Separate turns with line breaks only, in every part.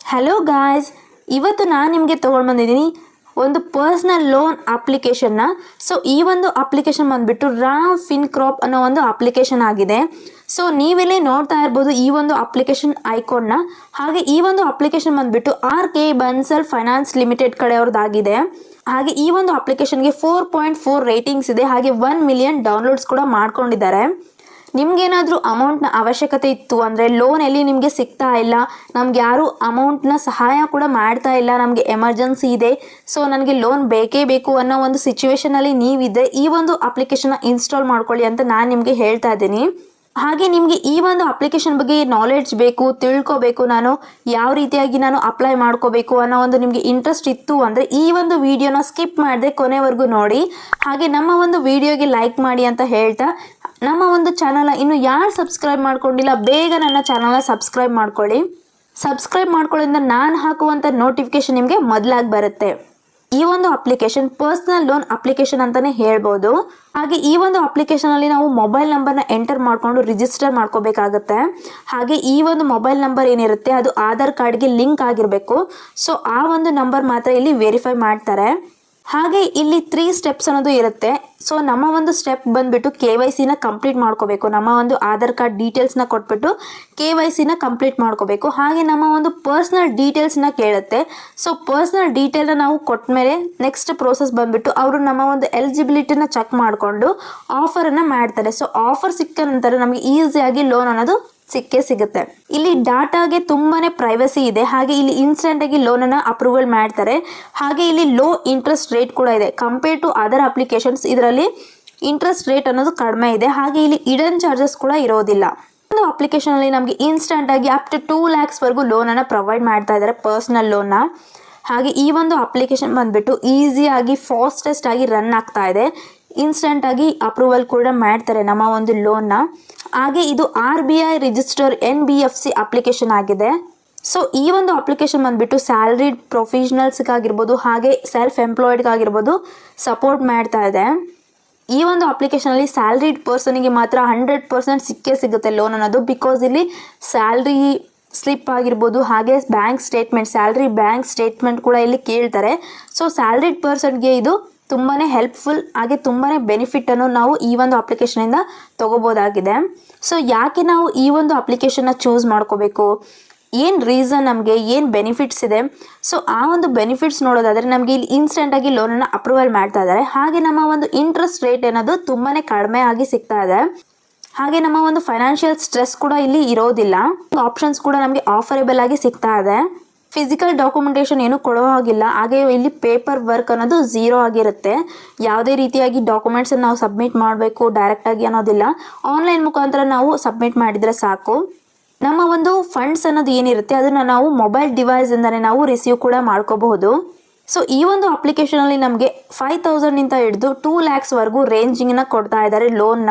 Hello guys, ಇವತ್ತು ನಾನು ನಿಮಗೆ ತೊಗೊಂಡು ಬಂದಿದ್ದೀನಿ ಒಂದು ಪರ್ಸ್ನಲ್ ಲೋನ್ ಅಪ್ಲಿಕೇಶನ್ನ. ಸೊ ಈ ಒಂದು ಅಪ್ಲಿಕೇಶನ್ ಬಂದುಬಿಟ್ಟು ರಾಮ್ ಫಿನ್ಕಾರ್ಪ್ ಅನ್ನೋ ಒಂದು ಅಪ್ಲಿಕೇಶನ್ ಆಗಿದೆ. ಸೊ ನೀವಿಲ್ಲಿ ನೋಡ್ತಾ ಇರ್ಬೋದು ಈ ಒಂದು ಅಪ್ಲಿಕೇಶನ್ ಐಕಾನ್ನ. ಹಾಗೆ ಈ ಒಂದು ಅಪ್ಲಿಕೇಶನ್ ಬಂದುಬಿಟ್ಟು RK ಬನ್ಸಲ್ ಫೈನಾನ್ಸ್ ಲಿಮಿಟೆಡ್ ಕಡೆಯವ್ರದ್ದಾಗಿದೆ. ಹಾಗೆ ಈ ಒಂದು ಅಪ್ಲಿಕೇಶನ್ಗೆ 4.4 ರೇಟಿಂಗ್ಸ್ ಇದೆ. ಹಾಗೆ 1 ಮಿಲಿಯನ್ ಡೌನ್ಲೋಡ್ಸ್ ಕೂಡ ಮಾಡ್ಕೊಂಡಿದ್ದಾರೆ. ನಿಮ್ಗೇನಾದರೂ ಅಮೌಂಟ್ನ ಅವಶ್ಯಕತೆ ಇತ್ತು ಅಂದರೆ, ಲೋನ್ ಎಲ್ಲಿ ನಿಮಗೆ ಸಿಗ್ತಾ ಇಲ್ಲ, ನಮ್ಗೆ ಯಾರು ಅಮೌಂಟ್ನ ಸಹಾಯ ಕೂಡ ಮಾಡ್ತಾ ಇಲ್ಲ, ನಮಗೆ ಎಮರ್ಜೆನ್ಸಿ ಇದೆ, ಸೊ ನನಗೆ ಲೋನ್ ಬೇಕೇ ಬೇಕು ಅನ್ನೋ ಒಂದು ಸಿಚುವೇಶನಲ್ಲಿ ನೀವಿದ್ದರೆ ಈ ಒಂದು ಅಪ್ಲಿಕೇಶನ್ನ ಇನ್ಸ್ಟಾಲ್ ಮಾಡ್ಕೊಳ್ಳಿ ಅಂತ ನಾನು ನಿಮಗೆ ಹೇಳ್ತಾ ಇದ್ದೀನಿ. ಹಾಗೆ ನಿಮಗೆ ಈ ಒಂದು ಅಪ್ಲಿಕೇಶನ್ ಬಗ್ಗೆ ನಾಲೆಡ್ಜ್ ಬೇಕು, ತಿಳ್ಕೋಬೇಕು, ನಾನು ಯಾವ ರೀತಿಯಾಗಿ ನಾನು ಅಪ್ಲೈ ಮಾಡ್ಕೋಬೇಕು ಅನ್ನೋ ಒಂದು ನಿಮಗೆ ಇಂಟ್ರೆಸ್ಟ್ ಇತ್ತು ಅಂದರೆ ಈ ಒಂದು ವಿಡಿಯೋನ ಸ್ಕಿಪ್ ಮಾಡದೆ ಕೊನೆವರೆಗೂ ನೋಡಿ. ಹಾಗೆ ನಮ್ಮ ಒಂದು ವಿಡಿಯೋಗೆ ಲೈಕ್ ಮಾಡಿ ಅಂತ ಹೇಳ್ತಾ, ನಮ್ಮ ಒಂದು ಚಾನಲ್ನ ಇನ್ನು ಯಾರು ಸಬ್ಸ್ಕ್ರೈಬ್ ಮಾಡ್ಕೊಂಡಿಲ್ಲ ಬೇಗ ನನ್ನ ಚಾನಲ್ನ ಸಬ್ಸ್ಕ್ರೈಬ್ ಮಾಡ್ಕೊಳ್ಳಿ. ಸಬ್ಸ್ಕ್ರೈಬ್ ಮಾಡ್ಕೊಳ್ಳೋದ್ರಿಂದ ನಾನು ಹಾಕುವಂಥ ನೋಟಿಫಿಕೇಶನ್ ನಿಮಗೆ ಮೊದಲಾಗಿ ಬರುತ್ತೆ. ಈ ಒಂದು ಅಪ್ಲಿಕೇಶನ್ ಪರ್ಸ್ನಲ್ ಲೋನ್ ಅಪ್ಲಿಕೇಶನ್ ಅಂತಲೇ ಹೇಳ್ಬೋದು. ಹಾಗೆ ಈ ಒಂದು ಅಪ್ಲಿಕೇಶನಲ್ಲಿ ನಾವು ಮೊಬೈಲ್ ನಂಬರ್ನ ಎಂಟರ್ ಮಾಡಿಕೊಂಡು ರಿಜಿಸ್ಟರ್ ಮಾಡ್ಕೋಬೇಕಾಗತ್ತೆ. ಹಾಗೆ ಈ ಒಂದು ಮೊಬೈಲ್ ನಂಬರ್ ಏನಿರುತ್ತೆ ಅದು ಆಧಾರ್ ಕಾರ್ಡ್ಗೆ ಲಿಂಕ್ ಆಗಿರಬೇಕು. ಸೊ ಆ ಒಂದು ನಂಬರ್ ಮಾತ್ರ ಇಲ್ಲಿ ವೆರಿಫೈ ಮಾಡ್ತಾರೆ. ಹಾಗೆ ಇಲ್ಲಿ 3 ಸ್ಟೆಪ್ಸ್ ಅನ್ನೋದು ಇರುತ್ತೆ. ಸೊ ನಮ್ಮ ಒಂದು ಸ್ಟೆಪ್ ಬಂದುಬಿಟ್ಟು KYCನ ಕಂಪ್ಲೀಟ್ ಮಾಡ್ಕೋಬೇಕು. ನಮ್ಮ ಒಂದು ಆಧಾರ್ ಕಾರ್ಡ್ ಡೀಟೇಲ್ಸ್ನ ಕೊಟ್ಬಿಟ್ಟು KYCನ ಕಂಪ್ಲೀಟ್ ಮಾಡ್ಕೋಬೇಕು. ಹಾಗೆ ನಮ್ಮ ಒಂದು ಪರ್ಸ್ನಲ್ ಡೀಟೇಲ್ಸ್ನ ಕೇಳುತ್ತೆ. ಸೊ ಪರ್ಸ್ನಲ್ ಡೀಟೇಲ್ನ ನಾವು ಕೊಟ್ಟ ಮೇಲೆ ನೆಕ್ಸ್ಟ್ ಪ್ರೋಸೆಸ್ ಬಂದುಬಿಟ್ಟು ಅವರು ನಮ್ಮ ಒಂದು ಎಲಿಜಿಬಿಲಿಟಿನ ಚೆಕ್ ಮಾಡಿಕೊಂಡು ಆಫರನ್ನು ಮಾಡ್ತಾರೆ. ಸೊ ಆಫರ್ ಸಿಕ್ಕ ನಂತರ ನಮಗೆ ಈಸಿಯಾಗಿ ಲೋನ್ ಅನ್ನೋದು ಸಿಕ್ಕೇ ಸಿಗುತ್ತೆ. ಇಲ್ಲಿ ಡಾಟಾಗೆ ತುಂಬಾನೇ ಪ್ರೈವಸಿ ಇದೆ. ಹಾಗೆ ಇಲ್ಲಿ ಇನ್ಸ್ಟೆಂಟ್ ಆಗಿ ಲೋನನ್ನು ಅಪ್ರೂವಲ್ ಮಾಡ್ತಾರೆ. ಹಾಗೆ ಇಲ್ಲಿ ಲೋ ಇಂಟ್ರೆಸ್ಟ್ ರೇಟ್ ಕೂಡ ಇದೆ ಕಂಪೇರ್ ಟು ಅದರ್ ಅಪ್ಲಿಕೇಶನ್ಸ್. ಇದರಲ್ಲಿ ಇಂಟ್ರೆಸ್ಟ್ ರೇಟ್ ಅನ್ನೋದು ಕಡಿಮೆ ಇದೆ. ಹಾಗೆ ಇಲ್ಲಿ ಇಡನ್ ಚಾರ್ಜಸ್ ಕೂಡ ಇರೋದಿಲ್ಲ. ಒಂದು ಅಪ್ಲಿಕೇಶನ್ ಅಲ್ಲಿ ನಮಗೆ ಇನ್ಸ್ಟೆಂಟ್ ಆಗಿ ಅಪ್ ಟು 2 lakhs ವರೆಗೂ ಲೋನನ್ನು ಪ್ರೊವೈಡ್ ಮಾಡ್ತಾ ಇದ್ದಾರೆ, ಪರ್ಸನಲ್ ಲೋನ್ನ. ಹಾಗೆ ಈ ಒಂದು ಅಪ್ಲಿಕೇಶನ್ ಬಂದ್ಬಿಟ್ಟು ಈಸಿಯಾಗಿ ಫಾಸ್ಟೆಸ್ಟ್ ಆಗಿ ರನ್ ಆಗ್ತಾ ಇದೆ. ಇನ್ಸ್ಟೆಂಟ್ ಆಗಿ ಅಪ್ರೂವಲ್ ಕೂಡ ಮಾಡ್ತಾರೆ ನಮ್ಮ ಒಂದು ಲೋನ್ನ. ಹಾಗೆ ಇದು RBI ರಿಜಿಸ್ಟರ್ NBFC ಅಪ್ಲಿಕೇಶನ್ ಆಗಿದೆ. ಸೊ ಈ ಒಂದು ಅಪ್ಲಿಕೇಶನ್ ಬಂದ್ಬಿಟ್ಟು ಸ್ಯಾಲ್ರಿಡ್ ಪ್ರೊಫೆಷನಲ್ಸ್ಗಾಗಿರ್ಬೋದು ಹಾಗೆ ಸೆಲ್ಫ್ ಎಂಪ್ಲಾಯ್ಡ್ಗಾಗಿರ್ಬೋದು ಸಪೋರ್ಟ್ ಮಾಡ್ತಾ ಇದೆ. ಈ ಒಂದು ಅಪ್ಲಿಕೇಶನಲ್ಲಿ ಸ್ಯಾಲ್ರಿಡ್ ಪರ್ಸನಿಗೆ ಮಾತ್ರ 100% ಸಿಕ್ಕೇ ಸಿಗುತ್ತೆ ಲೋನ್ ಅನ್ನೋದು. ಬಿಕಾಸ್ ಇಲ್ಲಿ ಸ್ಯಾಲ್ರಿ ಸ್ಲಿಪ್ ಆಗಿರ್ಬೋದು ಹಾಗೆ bank statement, salary bank statement ಕೂಡ ಇಲ್ಲಿ ಕೇಳ್ತಾರೆ. ಸೊ ಸ್ಯಾಲ್ರಿಡ್ ಪರ್ಸನ್ಗೆ ಇದು ತುಂಬಾ ಹೆಲ್ಪ್ಫುಲ್, ಹಾಗೆ ತುಂಬಾ ಬೆನಿಫಿಟನ್ನು ನಾವು ಈ ಒಂದು ಅಪ್ಲಿಕೇಶನಿಂದ ತೊಗೋಬೋದಾಗಿದೆ. ಸೊ ಯಾಕೆ ನಾವು ಈ ಒಂದು ಅಪ್ಲಿಕೇಶನ್ನ ಚೂಸ್ ಮಾಡ್ಕೋಬೇಕು, ಏನು ರೀಸನ್, ನಮಗೆ ಏನು ಬೆನಿಫಿಟ್ಸ್ ಇದೆ. ಸೊ ಆ ಒಂದು ಬೆನಿಫಿಟ್ಸ್ ನೋಡೋದಾದರೆ ನಮಗೆ ಇಲ್ಲಿ ಇನ್ಸ್ಟೆಂಟಾಗಿ ಲೋನನ್ನು ಅಪ್ರೂವಲ್ ಮಾಡ್ತಾ ಇದ್ದಾರೆ. ಹಾಗೆ ನಮ್ಮ ಒಂದು ಇಂಟ್ರೆಸ್ಟ್ ರೇಟ್ ಅನ್ನೋದು ತುಂಬಾ ಕಡಿಮೆ ಆಗಿ ಸಿಗ್ತಾ ಇದೆ. ಹಾಗೆ ನಮ್ಮ ಒಂದು ಫೈನಾನ್ಷಿಯಲ್ ಸ್ಟ್ರೆಸ್ ಕೂಡ ಇಲ್ಲಿ ಇರೋದಿಲ್ಲ. ಆಪ್ಷನ್ಸ್ ಕೂಡ ನಮಗೆ ಆಫರೇಬಲ್ ಆಗಿ ಸಿಗ್ತಾ ಇದೆ. ಫಿಸಿಕಲ್ ಡಾಕ್ಯುಮೆಂಟೇಷನ್ ಏನು ಕೊಡೋ ಹಾಗಿಲ್ಲ. ಹಾಗೆ ಇಲ್ಲಿ ಪೇಪರ್ ವರ್ಕ್ ಅನ್ನೋದು 0 ಆಗಿರುತ್ತೆ. ಯಾವುದೇ ರೀತಿಯಾಗಿ ಡಾಕ್ಯುಮೆಂಟ್ಸನ್ನು ನಾವು ಸಬ್ಮಿಟ್ ಮಾಡಬೇಕು ಡೈರೆಕ್ಟಾಗಿ ಅನ್ನೋದಿಲ್ಲ. ಆನ್ಲೈನ್ ಮುಖಾಂತರ ನಾವು ಸಬ್ಮಿಟ್ ಮಾಡಿದರೆ ಸಾಕು. ನಮ್ಮ ಒಂದು ಫಂಡ್ಸ್ ಅನ್ನೋದು ಏನಿರುತ್ತೆ ಅದನ್ನು ನಾವು ಮೊಬೈಲ್ ಡಿವೈಸಿಂದನೇ ನಾವು ರಿಸೀವ್ ಕೂಡ ಮಾಡ್ಕೋಬಹುದು. ಸೊ ಈ ಒಂದು ಅಪ್ಲಿಕೇಶನಲ್ಲಿ ನಮಗೆ 5,000 ಹಿಡಿದು 2 lakhs ವರೆಗೂ ರೇಂಜಿಂಗ್ನ ಕೊಡ್ತಾ ಇದ್ದಾರೆ ಲೋನ್ನ.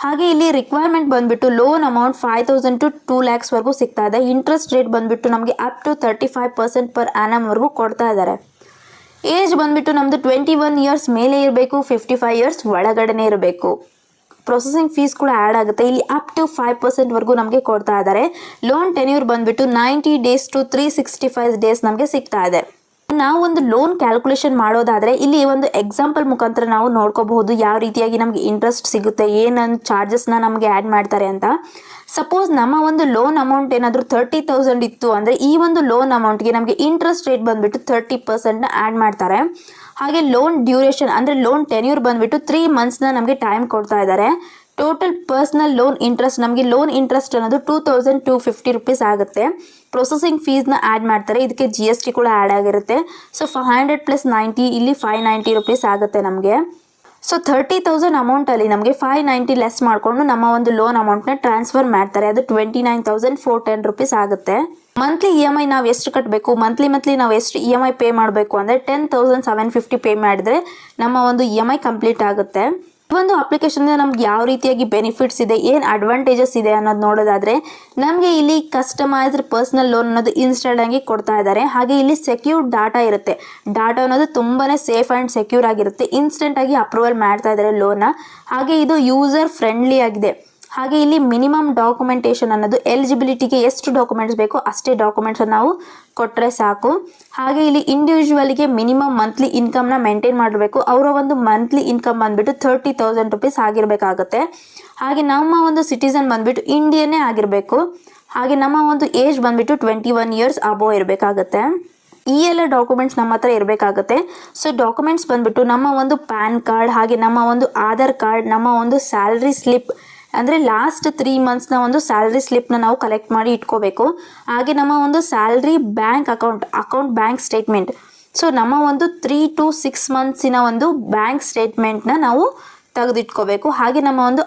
ಹಾಗೆ ಇಲ್ಲಿ ರಿಕ್ವೈರ್ಮೆಂಟ್ ಬಂದುಬಿಟ್ಟು ಲೋನ್ ಅಮೌಂಟ್ 5,000 to 2 lakhs ವರೆಗೂ ಸಿಗ್ತಾ ಇದೆ. ಇಂಟ್ರೆಸ್ಟ್ ರೇಟ್ ಬಂದುಬಿಟ್ಟು ನಮಗೆ ಅಪ್ ಟು 35% per annum ವರೆಗೂ ಕೊಡ್ತಾ ಇದ್ದಾರೆ. ಏಜ್ ಬಂದುಬಿಟ್ಟು ನಮ್ಮದು 21 years ಮೇಲೆ ಇರಬೇಕು, 55 years ಒಳಗಡೆನೇ ಇರಬೇಕು. ಪ್ರೊಸೆಸಿಂಗ್ ಫೀಸ್ ಕೂಡ ಆ್ಯಡ್ ಆಗುತ್ತೆ. ಇಲ್ಲಿ ಅಪ್ ಟು 5% ವರೆಗೂ ನಮಗೆ ಕೊಡ್ತಾ ಇದ್ದಾರೆ. ಲೋನ್ ಟೆನ್ಯೂರ್ ಬಂದುಬಿಟ್ಟು 90 days to 365 days ನಮಗೆ ಸಿಗ್ತಾ ಇದೆ. ನಾವು ಒಂದು ಲೋನ್ ಕ್ಯಾಲ್ಕುಲೇಷನ್ ಮಾಡೋದಾದರೆ ಇಲ್ಲಿ ಒಂದು ಎಕ್ಸಾಂಪಲ್ ಮುಖಾಂತರ ನಾವು ನೋಡ್ಕೋಬಹುದು ಯಾವ ರೀತಿಯಾಗಿ ನಮಗೆ ಇಂಟ್ರೆಸ್ಟ್ ಸಿಗುತ್ತೆ, ಏನನ್ನು ಚಾರ್ಜಸ್ನ ನಮಗೆ ಆ್ಯಡ್ ಮಾಡ್ತಾರೆ ಅಂತ. ಸಪೋಸ್ ನಮ್ಮ ಒಂದು ಲೋನ್ ಅಮೌಂಟ್ ಏನಾದರೂ 30,000 ಇತ್ತು ಅಂದರೆ ಈ ಒಂದು ಲೋನ್ ಅಮೌಂಟ್ಗೆ ನಮಗೆ ಇಂಟ್ರೆಸ್ಟ್ ರೇಟ್ ಬಂದುಬಿಟ್ಟು 30%ನ ಆ್ಯಡ್ ಮಾಡ್ತಾರೆ. ಹಾಗೆ ಲೋನ್ ಡ್ಯೂರೇಷನ್ ಅಂದರೆ ಲೋನ್ ಟೆನ್ಯೂರ್ ಬಂದುಬಿಟ್ಟು 3 monthsನ ನಮಗೆ ಟೈಮ್ ಕೊಡ್ತಾ ಇದ್ದಾರೆ. ಟೋಟಲ್ ಪರ್ಸ್ನಲ್ ಲೋನ್ ಇಂಟ್ರೆಸ್ಟ್ ನಮಗೆ ಲೋನ್ ಇಂಟ್ರೆಸ್ಟ್ ಅನ್ನೋದು 2,250 rupees ಆಗುತ್ತೆ. ಪ್ರೊಸೆಸಿಂಗ್ ಫೀಸ್ನ ಆ್ಯಡ್ ಮಾಡ್ತಾರೆ. ಇದಕ್ಕೆ GST ಕೂಡ ಆ್ಯಡ್ ಆಗಿರುತ್ತೆ. ಸೊ 500 + 90 ಇಲ್ಲಿ 590 rupees ಆಗುತ್ತೆ ನಮಗೆ. ಸೊ 30,000 ಅಮೌಂಟಲ್ಲಿ ನಮಗೆ 590 ಲೆಸ್ ಮಾಡಿಕೊಂಡು ನಮ್ಮ ಒಂದು ಲೋನ್ ಅಮೌಂಟ್ನ ಟ್ರಾನ್ಸ್ಫರ್ ಮಾಡ್ತಾರೆ. ಅದು 29,410 rupees ಆಗುತ್ತೆ. ಮಂತ್ಲಿ EMI ನಾವು ಎಷ್ಟು ಕಟ್ಟಬೇಕು, ಮಂತ್ಲಿ ನಾವು ಎಷ್ಟು EMI ಪೇ ಮಾಡಬೇಕು ಅಂದರೆ 10,750 ಪೇ ಮಾಡಿದರೆ ನಮ್ಮ ಒಂದು EMI ಕಂಪ್ಲೀಟ್ ಆಗುತ್ತೆ. ಈ ಒಂದು ಅಪ್ಲಿಕೇಶನ್ ನಮ್ಗೆ ಯಾವ ರೀತಿಯಾಗಿ ಬೆನಿಫಿಟ್ಸ್ ಇದೆ, ಏನು ಅಡ್ವಾಂಟೇಜಸ್ ಇದೆ ಅನ್ನೋದು ನೋಡೋದಾದರೆ ನಮಗೆ ಇಲ್ಲಿ ಕಸ್ಟಮೈಸ್ಡ್ ಪರ್ಸನಲ್ ಲೋನ್ ಅನ್ನೋದು ಇನ್ಸ್ಟೆಂಟ್ ಆಗಿ ಕೊಡ್ತಾ ಇದ್ದಾರೆ. ಹಾಗೆ ಇಲ್ಲಿ ಸೆಕ್ಯೂರ್ ಡಾಟಾ ಇರುತ್ತೆ. ಡಾಟಾ ಅನ್ನೋದು ತುಂಬಾ ಸೇಫ್ ಆ್ಯಂಡ್ ಸೆಕ್ಯೂರ್ ಆಗಿರುತ್ತೆ. ಇನ್ಸ್ಟೆಂಟ್ ಆಗಿ ಅಪ್ರೂವಲ್ ಮಾಡ್ತಾ ಇದ್ದಾರೆ ಲೋನ್ನ. ಹಾಗೆ ಇದು ಯೂಸರ್ ಫ್ರೆಂಡ್ಲಿ ಆಗಿದೆ. ಹಾಗೆ ಇಲ್ಲಿ ಮಿನಿಮಮ್ ಡಾಕ್ಯುಮೆಂಟೇಷನ್ ಅನ್ನೋದು ಎಲಿಜಿಬಿಲಿಟಿಗೆ ಎಷ್ಟು ಡಾಕ್ಯುಮೆಂಟ್ಸ್ ಬೇಕೋ ಅಷ್ಟೇ ಡಾಕ್ಯುಮೆಂಟ್ಸ್ ನಾವು ಕೊಟ್ಟರೆ ಸಾಕು. ಹಾಗೆ ಇಲ್ಲಿ ಇಂಡಿವಿಜುವಲ್ಗೆ ಮಿನಿಮಮ್ ಮಂತ್ಲಿ ಇನ್ಕಮ್ನ ಮೇಂಟೈನ್ ಮಾಡಬೇಕು. ಅವರ ಒಂದು ಮಂತ್ಲಿ ಇನ್ಕಮ್ ಬಂದ್ಬಿಟ್ಟು 30,000 ರೂಪೀಸ್ ಆಗಿರಬೇಕಾಗುತ್ತೆ. ಹಾಗೆ ನಮ್ಮ ಒಂದು ಸಿಟಿಸನ್ ಬಂದ್ಬಿಟ್ಟು ಇಂಡಿಯನ್ನೇ ಆಗಿರಬೇಕು. ಹಾಗೆ ನಮ್ಮ ಒಂದು ಏಜ್ ಬಂದ್ಬಿಟ್ಟು 21 ಇಯರ್ಸ್ ಅಬೋವ್ ಇರಬೇಕಾಗತ್ತೆ. ಈ ಎಲ್ಲ ಡಾಕ್ಯುಮೆಂಟ್ಸ್ ನಮ್ಮ ಹತ್ರ ಇರಬೇಕಾಗುತ್ತೆ. ಸೊ ಡಾಕ್ಯುಮೆಂಟ್ಸ್ ಬಂದ್ಬಿಟ್ಟು ನಮ್ಮ ಒಂದು ಪ್ಯಾನ್ ಕಾರ್ಡ್, ಹಾಗೆ ನಮ್ಮ ಒಂದು ಆಧಾರ್ ಕಾರ್ಡ್, ನಮ್ಮ ಒಂದು ಸ್ಯಾಲ್ರಿ ಸ್ಲಿಪ್ ಅಂದರೆ ಲಾಸ್ಟ್ 3 ಮಂತ್ಸ್ನ ಒಂದು ಸ್ಯಾಲ್ರಿ ಸ್ಲಿಪ್ನ ನಾವು ಕಲೆಕ್ಟ್ ಮಾಡಿ ಇಟ್ಕೋಬೇಕು. ಹಾಗೆ ನಮ್ಮ ಒಂದು salary bank account bank statement. So ನಮ್ಮ ಒಂದು 3 to 6 ಮಂತ್ಸಿನ ಒಂದು ಬ್ಯಾಂಕ್ ಸ್ಟೇಟ್ಮೆಂಟ್ನ ನಾವು ತೆಗೆದಿಟ್ಕೋಬೇಕು. ಹಾಗೆ ನಮ್ಮ ಒಂದು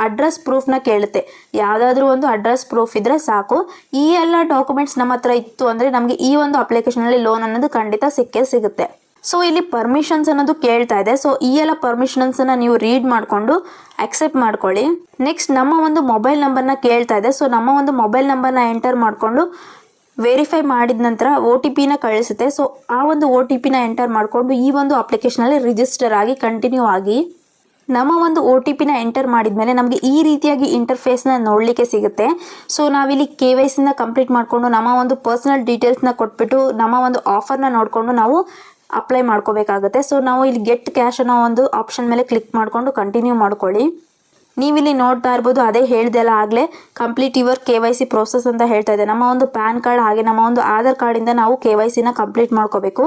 ಅಡ್ರೆಸ್ ಪ್ರೂಫ್ನ ಕೇಳುತ್ತೆ. ಯಾವುದಾದ್ರೂ ಒಂದು ಅಡ್ರೆಸ್ ಪ್ರೂಫ್ ಇದ್ದರೆ ಸಾಕು. ಈ ಎಲ್ಲ ಡಾಕ್ಯುಮೆಂಟ್ಸ್ ನಮ್ಮ ಹತ್ರ ಇತ್ತು ಅಂದರೆ ನಮಗೆ ಈ ಒಂದು ಅಪ್ಲಿಕೇಶನಲ್ಲಿ ಲೋನ್ ಅನ್ನೋದು ಖಂಡಿತ ಸಿಗುತ್ತೆ. ಸೊ ಇಲ್ಲಿ ಪರ್ಮಿಷನ್ಸ್ ಅನ್ನೋದು ಕೇಳ್ತಾ ಇದೆ. ಸೊ ಈ ಎಲ್ಲ ಪರ್ಮಿಷನ್ಸನ್ನು ನೀವು ರೀಡ್ ಮಾಡಿಕೊಂಡು ಅಕ್ಸೆಪ್ಟ್ ಮಾಡ್ಕೊಳ್ಳಿ. ನೆಕ್ಸ್ಟ್ ನಮ್ಮ ಒಂದು ಮೊಬೈಲ್ ನಂಬರ್ನ ಕೇಳ್ತಾ ಇದೆ. ಸೊ ನಮ್ಮ ಒಂದು ಮೊಬೈಲ್ ನಂಬರ್ನ ಎಂಟರ್ ಮಾಡಿಕೊಂಡು ವೆರಿಫೈ ಮಾಡಿದ ನಂತರ OTPನ ಕಳಿಸುತ್ತೆ. ಸೊ ಆ ಒಂದು OTPನ ಎಂಟರ್ ಮಾಡಿಕೊಂಡು ಈ ಒಂದು ಅಪ್ಲಿಕೇಶನಲ್ಲಿ ರಿಜಿಸ್ಟರ್ ಆಗಿ ಕಂಟಿನ್ಯೂ ಆಗಿ. ನಮ್ಮ ಒಂದು OTPನ ಎಂಟರ್ ಮಾಡಿದ್ಮೇಲೆ ನಮಗೆ ಈ ರೀತಿಯಾಗಿ ಇಂಟರ್ಫೇಸ್ನ ನೋಡಲಿಕ್ಕೆ ಸಿಗುತ್ತೆ. ಸೊ ನಾವಿಲ್ಲಿ KYCನ ಕಂಪ್ಲೀಟ್ ಮಾಡಿಕೊಂಡು ನಮ್ಮ ಒಂದು ಪರ್ಸನಲ್ ಡೀಟೇಲ್ಸ್ನ ಕೊಟ್ಬಿಟ್ಟು ನಮ್ಮ ಒಂದು ಆಫರ್ನ ನೋಡಿಕೊಂಡು ನಾವು ಅಪ್ಲೈ ಮಾಡ್ಕೋಬೇಕಾಗುತ್ತೆ. ಸೊ ನಾವು ಇಲ್ಲಿ ಗೆಟ್ ಕ್ಯಾಶ್ ಅನ್ನೋ ಒಂದು ಆಪ್ಷನ್ ಮೇಲೆ ಕ್ಲಿಕ್ ಮಾಡಿಕೊಂಡು ಕಂಟಿನ್ಯೂ ಮಾಡ್ಕೊಳ್ಳಿ. ನೀವಿಲ್ಲಿ ನೋಡ್ತಾ ಇರ್ಬೋದು, ಅದೇ ಹೇಳ್ದೆಲ್ಲ ಆಗಲೇ ಕಂಪ್ಲೀಟ್ ಯುವರ್ KYC ಪ್ರೋಸೆಸ್ ಅಂತ ಹೇಳ್ತಾ ಇದೆ. ನಮ್ಮ ಒಂದು ಪ್ಯಾನ್ ಕಾರ್ಡ್ ಹಾಗೆ ನಮ್ಮ ಒಂದು ಆಧಾರ್ ಕಾರ್ಡಿಂದ ನಾವು KYCನ ಕಂಪ್ಲೀಟ್ ಮಾಡ್ಕೋಬೇಕು.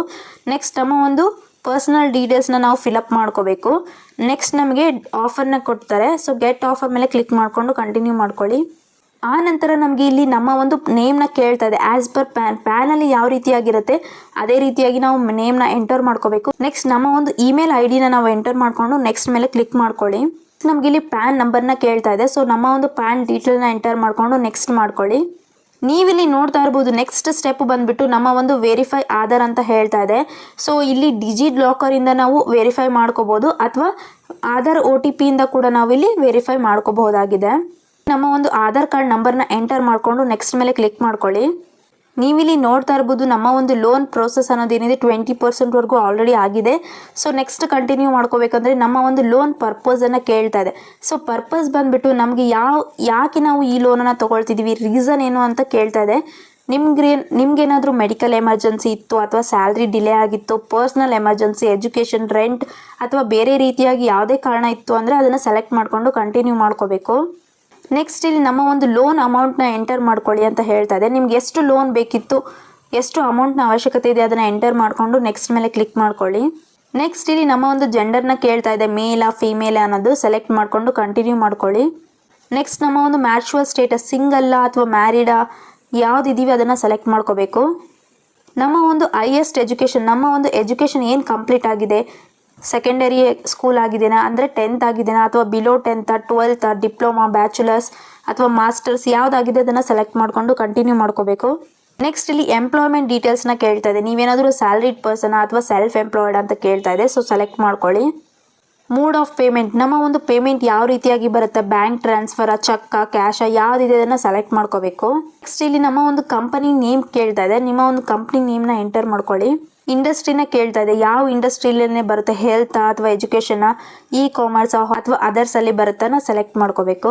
ನೆಕ್ಸ್ಟ್ ನಮ್ಮ ಒಂದು ಪರ್ಸನಲ್ ಡೀಟೇಲ್ಸ್ನ ನಾವು ಫಿಲಪ್ ಮಾಡ್ಕೋಬೇಕು. ನೆಕ್ಸ್ಟ್ ನಮಗೆ ಆಫರ್ನ ಕೊಡ್ತಾರೆ. ಸೊ ಗೆಟ್ ಆಫರ್ ಮೇಲೆ ಕ್ಲಿಕ್ ಮಾಡಿಕೊಂಡು ಕಂಟಿನ್ಯೂ ಮಾಡ್ಕೊಳ್ಳಿ. ಆ ನಂತರ ನಮಗೆ ಇಲ್ಲಿ ನಮ್ಮ ಒಂದು ನೇಮ್ನ ಕೇಳ್ತಾ ಇದೆ. ಆ್ಯಸ್ ಪರ್ ಪ್ಯಾನಲ್ಲಿ ಯಾವ ರೀತಿಯಾಗಿರುತ್ತೆ ಅದೇ ರೀತಿಯಾಗಿ ನಾವು ನೇಮ್ನ ಎಂಟರ್ ಮಾಡ್ಕೋಬೇಕು. ನೆಕ್ಸ್ಟ್ ನಮ್ಮ ಒಂದು ಇಮೇಲ್ ID ನ ನಾವು ಎಂಟರ್ ಮಾಡಿಕೊಂಡು ನೆಕ್ಸ್ಟ್ ಮೇಲೆ ಕ್ಲಿಕ್ ಮಾಡ್ಕೊಳ್ಳಿ. ನಮಗೆ ಇಲ್ಲಿ ಪ್ಯಾನ್ ನಂಬರ್ನ ಕೇಳ್ತಾ ಇದೆ. ಸೊ ನಮ್ಮ ಒಂದು ಪ್ಯಾನ್ ಡೀಟೇಲ್ನ ಎಂಟರ್ ಮಾಡಿಕೊಂಡು ನೆಕ್ಸ್ಟ್ ಮಾಡ್ಕೊಳ್ಳಿ. ನೀವಿಲ್ಲಿ ನೋಡ್ತಾ ಇರ್ಬೋದು, ನೆಕ್ಸ್ಟ್ ಸ್ಟೆಪ್ ಬಂದ್ಬಿಟ್ಟು ನಮ್ಮ ಒಂದು ವೆರಿಫೈ ಆಧಾರ್ ಅಂತ ಹೇಳ್ತಾ ಇದೆ. ಸೊ ಇಲ್ಲಿ ಡಿಜಿಟ್ ಲಾಕರಿಂದ ನಾವು ವೆರಿಫೈ ಮಾಡ್ಕೋಬೋದು ಅಥವಾ ಆಧಾರ್ OTPಯಿಂದ ಕೂಡ ನಾವಿಲ್ಲಿ ವೆರಿಫೈ ಮಾಡ್ಕೋಬಹುದಾಗಿದೆ. ನಮ್ಮ ಒಂದು ಆಧಾರ್ ಕಾರ್ಡ್ ನಂಬರ್ನ ಎಂಟರ್ ಮಾಡಿಕೊಂಡು ನೆಕ್ಸ್ಟ್ ಮೇಲೆ ಕ್ಲಿಕ್ ಮಾಡ್ಕೊಳ್ಳಿ. ನೀವಿಲ್ಲಿ ನೋಡ್ತಾ ಇರ್ಬೋದು, ನಮ್ಮ ಒಂದು ಲೋನ್ ಪ್ರೋಸೆಸ್ ಅನ್ನೋದೇನಿದೆ 20% ಆಲ್ರೆಡಿ ಆಗಿದೆ. ಸೊ ನೆಕ್ಸ್ಟ್ ಕಂಟಿನ್ಯೂ ಮಾಡ್ಕೋಬೇಕಂದ್ರೆ ನಮ್ಮ ಒಂದು ಲೋನ್ ಪರ್ಪಸನ್ನು ಕೇಳ್ತಾ ಇದೆ. ಸೊ ಪರ್ಪಸ್ ಬಂದ್ಬಿಟ್ಟು ನಮಗೆ ಯಾಕೆ ನಾವು ಈ ಲೋನನ್ನು ತೊಗೊಳ್ತಿದ್ದೀವಿ, ರೀಸನ್ ಏನು ಅಂತ ಕೇಳ್ತಾ ಇದೆ. ನಿಮ್ಗೇನಾದರೂ ಮೆಡಿಕಲ್ ಎಮರ್ಜೆನ್ಸಿ ಇತ್ತು ಅಥವಾ ಸ್ಯಾಲ್ರಿ ಡಿಲೇ ಆಗಿತ್ತು, ಪರ್ಸ್ನಲ್ ಎಮರ್ಜೆನ್ಸಿ, ಎಜುಕೇಷನ್, ರೆಂಟ್ ಅಥವಾ ಬೇರೆ ರೀತಿಯಾಗಿ ಯಾವುದೇ ಕಾರಣ ಇತ್ತು ಅಂದರೆ ಅದನ್ನು ಸೆಲೆಕ್ಟ್ ಮಾಡಿಕೊಂಡು ಕಂಟಿನ್ಯೂ ಮಾಡ್ಕೋಬೇಕು. ನೆಕ್ಸ್ಟ್ ಇಲ್ಲಿ ನಮ್ಮ ಒಂದು ಲೋನ್ ಅಮೌಂಟ್ನ ಎಂಟರ್ ಮಾಡ್ಕೊಳ್ಳಿ ಅಂತ ಹೇಳ್ತಾ ಇದೆ. ನಿಮ್ಗೆ ಎಷ್ಟು ಲೋನ್ ಬೇಕಿತ್ತು, ಎಷ್ಟು ಅಮೌಂಟ್ನ ಅವಶ್ಯಕತೆ ಇದೆ ಅದನ್ನು ಎಂಟರ್ ಮಾಡಿಕೊಂಡು ನೆಕ್ಸ್ಟ್ ಮೇಲೆ ಕ್ಲಿಕ್ ಮಾಡ್ಕೊಳ್ಳಿ. ನೆಕ್ಸ್ಟ್ ಇಲ್ಲಿ ನಮ್ಮ ಒಂದು ಜೆಂಡರ್ನ ಕೇಳ್ತಾ ಇದೆ, ಮೇಲಾ ಫೀಮೇಲಾ ಅನ್ನೋದು ಸೆಲೆಕ್ಟ್ ಮಾಡಿಕೊಂಡು ಕಂಟಿನ್ಯೂ ಮಾಡ್ಕೊಳ್ಳಿ. ನೆಕ್ಸ್ಟ್ ನಮ್ಮ ಒಂದು ಮ್ಯಾಚುವಲ್ ಸ್ಟೇಟಸ್, ಸಿಂಗಲ್ಲಾ ಅಥವಾ ಮ್ಯಾರಿಡಾ ಯಾವುದಿದ್ದೀವಿ ಅದನ್ನು ಸೆಲೆಕ್ಟ್ ಮಾಡ್ಕೋಬೇಕು. ನಮ್ಮ ಒಂದು ಹೈಯೆಸ್ಟ್ ಎಜುಕೇಷನ್, ನಮ್ಮ ಒಂದು ಎಜುಕೇಷನ್ ಏನು ಕಂಪ್ಲೀಟ್ ಆಗಿದೆ, ಸೆಕೆಂಡರಿ ಸ್ಕೂಲ್ ಆಗಿದೆನಾ ಅಂದರೆ 10th ಆಗಿದೆನಾ ಅಥವಾ below 10th, 12th, diploma, bachelors ಅಥವಾ ಮಾಸ್ಟರ್ಸ್ ಯಾವುದಾಗಿದೆ ಅದನ್ನು ಸೆಲೆಕ್ಟ್ ಮಾಡಿಕೊಂಡು ಕಂಟಿನ್ಯೂ ಮಾಡ್ಕೋಬೇಕು. ನೆಕ್ಸ್ಟ್ ಇಲ್ಲಿ ಎಂಪ್ಲಾಯ್ಮೆಂಟ್ ಡೀಟೇಲ್ಸ್ನ ಕೇಳ್ತಾ ಇದೆ. ನೀವೇನಾದರೂ ಸ್ಯಾಲ್ರಿಡ್ ಪರ್ಸನ್ ಅಥವಾ ಸೆಲ್ಫ್ ಎಂಪ್ಲಾಯ್ಡ್ ಅಂತ ಕೇಳ್ತಾ ಇದೆ. ಸೊ ಸೆಲೆಕ್ಟ್ ಮಾಡ್ಕೊಳ್ಳಿ. ಮೋಡ್ ಆಫ್ ಪೇಮೆಂಟ್, ನಮ್ಮ ಒಂದು ಪೇಮೆಂಟ್ ಯಾವ ರೀತಿಯಾಗಿ ಬರುತ್ತೆ, ಬ್ಯಾಂಕ್ ಟ್ರಾನ್ಸ್ಫರ, ಚೆಕ್ಕ, ಕ್ಯಾಶ ಯಾವುದಿದೆ ಅದನ್ನು ಸೆಲೆಕ್ಟ್ ಮಾಡ್ಕೋಬೇಕು. ನೆಕ್ಸ್ಟ್ ಇಲ್ಲಿ ನಮ್ಮ ಒಂದು ಕಂಪನಿ ನೇಮ್ ಕೇಳ್ತಾ ಇದೆ. ನಿಮ್ಮ ಒಂದು ಕಂಪ್ನಿ ನೇಮ್ನ ಎಂಟರ್ ಮಾಡ್ಕೊಳ್ಳಿ. ಇಂಡಸ್ಟ್ರಿನ ಕೇಳ್ತಾ ಇದೆ, ಯಾವ ಇಂಡಸ್ಟ್ರಿಯಲ್ಲೇ ಬರುತ್ತೆ, ಹೆಲ್ತ್ ಅಥವಾ ಎಜುಕೇಷನ್, ಕಾಮರ್ಸ್ ಅಥವಾ ಅದರ್ಸಲ್ಲಿ ಬರುತ್ತಾ ಸೆಲೆಕ್ಟ್ ಮಾಡ್ಕೋಬೇಕು.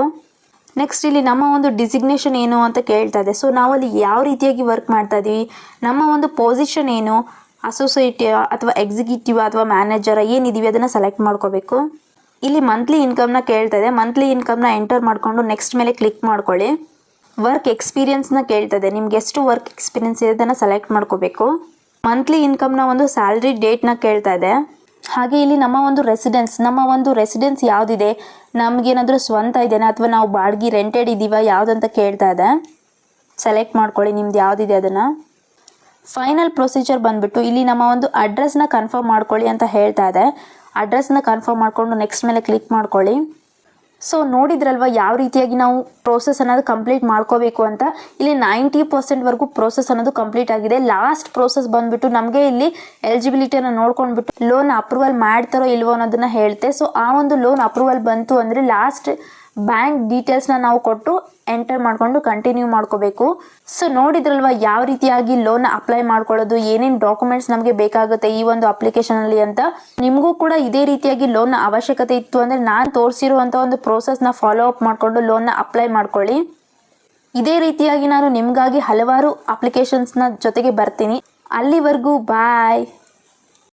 ನೆಕ್ಸ್ಟ್ ಇಲ್ಲಿ ನಮ್ಮ ಒಂದು ಡಿಸಿಗ್ನೇಷನ್ ಏನು ಅಂತ ಕೇಳ್ತಾ ಇದೆ. ಸೊ ನಾವಲ್ಲಿ ಯಾವ ರೀತಿಯಾಗಿ ವರ್ಕ್ ಮಾಡ್ತಾ ಇದ್ದೀವಿ, ನಮ್ಮ ಒಂದು ಪೊಸಿಷನ್ ಏನು, ಅಸೋಸಿಯೇಟ್ ಅಥವಾ ಎಕ್ಸಿಕ್ಯೂಟಿವ್ ಅಥವಾ ಮ್ಯಾನೇಜರ್ ಏನಿದ್ದೀವಿ ಅದನ್ನು ಸೆಲೆಕ್ಟ್ ಮಾಡ್ಕೋಬೇಕು. ಇಲ್ಲಿ ಮಂತ್ಲಿ ಇನ್ಕಮ್ನ ಕೇಳ್ತಾ ಇದೆ. ಮಂತ್ಲಿ ಇನ್ಕಮ್ನ ಎಂಟರ್ ಮಾಡಿಕೊಂಡು ನೆಕ್ಸ್ಟ್ ಮೇಲೆ ಕ್ಲಿಕ್ ಮಾಡ್ಕೊಳ್ಳಿ. ವರ್ಕ್ ಎಕ್ಸ್ಪೀರಿಯನ್ಸ್ನ ಕೇಳ್ತಾ ಇದೆ. ನಿಮ್ಗೆ ಎಷ್ಟು ವರ್ಕ್ ಎಕ್ಸ್ಪೀರಿಯನ್ಸ್ ಇದೆ ಅದನ್ನು ಸೆಲೆಕ್ಟ್ ಮಾಡ್ಕೋಬೇಕು. ಮಂತ್ಲಿ ಇನ್ಕಮ್ನ ಒಂದು ಸ್ಯಾಲ್ರಿ ಡೇಟ್ನ ಕೇಳ್ತಾ ಇದೆ. ಹಾಗೆ ಇಲ್ಲಿ ನಮ್ಮ ಒಂದು ರೆಸಿಡೆನ್ಸ್ ಯಾವುದಿದೆ, ನಮಗೇನಾದರೂ ಸ್ವಂತ ಇದೆಯಾ ಅಥವಾ ನಾವು ಬಾಡಿಗೆ ರೆಂಟೆಡ್ ಇದ್ದೀವ ಯಾವುದಂತ ಕೇಳ್ತಾ ಇದೆ. ಸೆಲೆಕ್ಟ್ ಮಾಡ್ಕೊಳ್ಳಿ ನಿಮ್ದು ಯಾವುದಿದೆ ಅದನ್ನು. ಫೈನಲ್ ಪ್ರೊಸೀಜರ್ ಬಂದ್ಬಿಟ್ಟು ಇಲ್ಲಿ ನಮ್ಮ ಒಂದು ಅಡ್ರೆಸ್ನ ಕನ್ಫರ್ಮ್ ಮಾಡ್ಕೊಳ್ಳಿ ಅಂತ ಹೇಳ್ತಾ ಇದೆ. ಅಡ್ರೆಸ್ನ ಕನ್ಫರ್ಮ್ ಮಾಡಿಕೊಂಡು ನೆಕ್ಸ್ಟ್ ಮೇಲೆ ಕ್ಲಿಕ್ ಮಾಡ್ಕೊಳ್ಳಿ. ಸೊ ನೋಡಿದ್ರಲ್ವ ಯಾವ ರೀತಿಯಾಗಿ ನಾವು ಪ್ರೋಸೆಸ್ ಅನ್ನೋದು ಕಂಪ್ಲೀಟ್ ಮಾಡ್ಕೋಬೇಕು ಅಂತ. ಇಲ್ಲಿ 90% ಪ್ರೋಸೆಸ್ ಅನ್ನೋದು ಕಂಪ್ಲೀಟ್ ಆಗಿದೆ. ಲಾಸ್ಟ್ ಪ್ರೋಸೆಸ್ ಬಂದ್ಬಿಟ್ಟು ನಮಗೆ ಇಲ್ಲಿ ಎಲಿಜಿಬಿಲಿಟಿಯನ್ನು ನೋಡ್ಕೊಂಡ್ಬಿಟ್ಟು ಲೋನ್ ಅಪ್ರೂವಲ್ ಮಾಡ್ತಾರೋ ಇಲ್ವೋ ಅನ್ನೋದನ್ನ ಹೇಳುತ್ತೆ. ಸೊ ಆ ಒಂದು ಲೋನ್ ಅಪ್ರೂವಲ್ ಬಂತು ಅಂದರೆ ಲಾಸ್ಟ್ ಬ್ಯಾಂಕ್ ಡೀಟೇಲ್ಸ್ನ ನಾವು ಕೊಟ್ಟು ಎಂಟರ್ ಮಾಡಿಕೊಂಡು ಕಂಟಿನ್ಯೂ ಮಾಡ್ಕೋಬೇಕು. ಸೊ ನೋಡಿದ್ರಲ್ವ ಯಾವ ರೀತಿಯಾಗಿ ಲೋನ್ ಅಪ್ಲೈ ಮಾಡ್ಕೊಳ್ಳೋದು, ಏನೇನು ಡಾಕ್ಯುಮೆಂಟ್ಸ್ ನಮಗೆ ಬೇಕಾಗುತ್ತೆ ಈ ಒಂದು ಅಪ್ಲಿಕೇಶನಲ್ಲಿ ಅಂತ. ನಿಮಗೂ ಕೂಡ ಇದೇ ರೀತಿಯಾಗಿ ಲೋನ್ನ ಅವಶ್ಯಕತೆ ಇತ್ತು ಅಂದರೆ ನಾನು ತೋರಿಸಿರುವಂಥ ಒಂದು ಪ್ರೋಸೆಸ್ನ ಫಾಲೋ ಅಪ್ ಮಾಡಿಕೊಂಡು ಲೋನ್ನ ಅಪ್ಲೈ ಮಾಡ್ಕೊಳ್ಳಿ. ಇದೇ ರೀತಿಯಾಗಿ ನಾನು ನಿಮಗಾಗಿ ಹಲವಾರು ಅಪ್ಲಿಕೇಶನ್ಸ್ನ ಜೊತೆಗೆ ಬರ್ತೀನಿ. ಅಲ್ಲಿವರೆಗೂ ಬಾಯ್.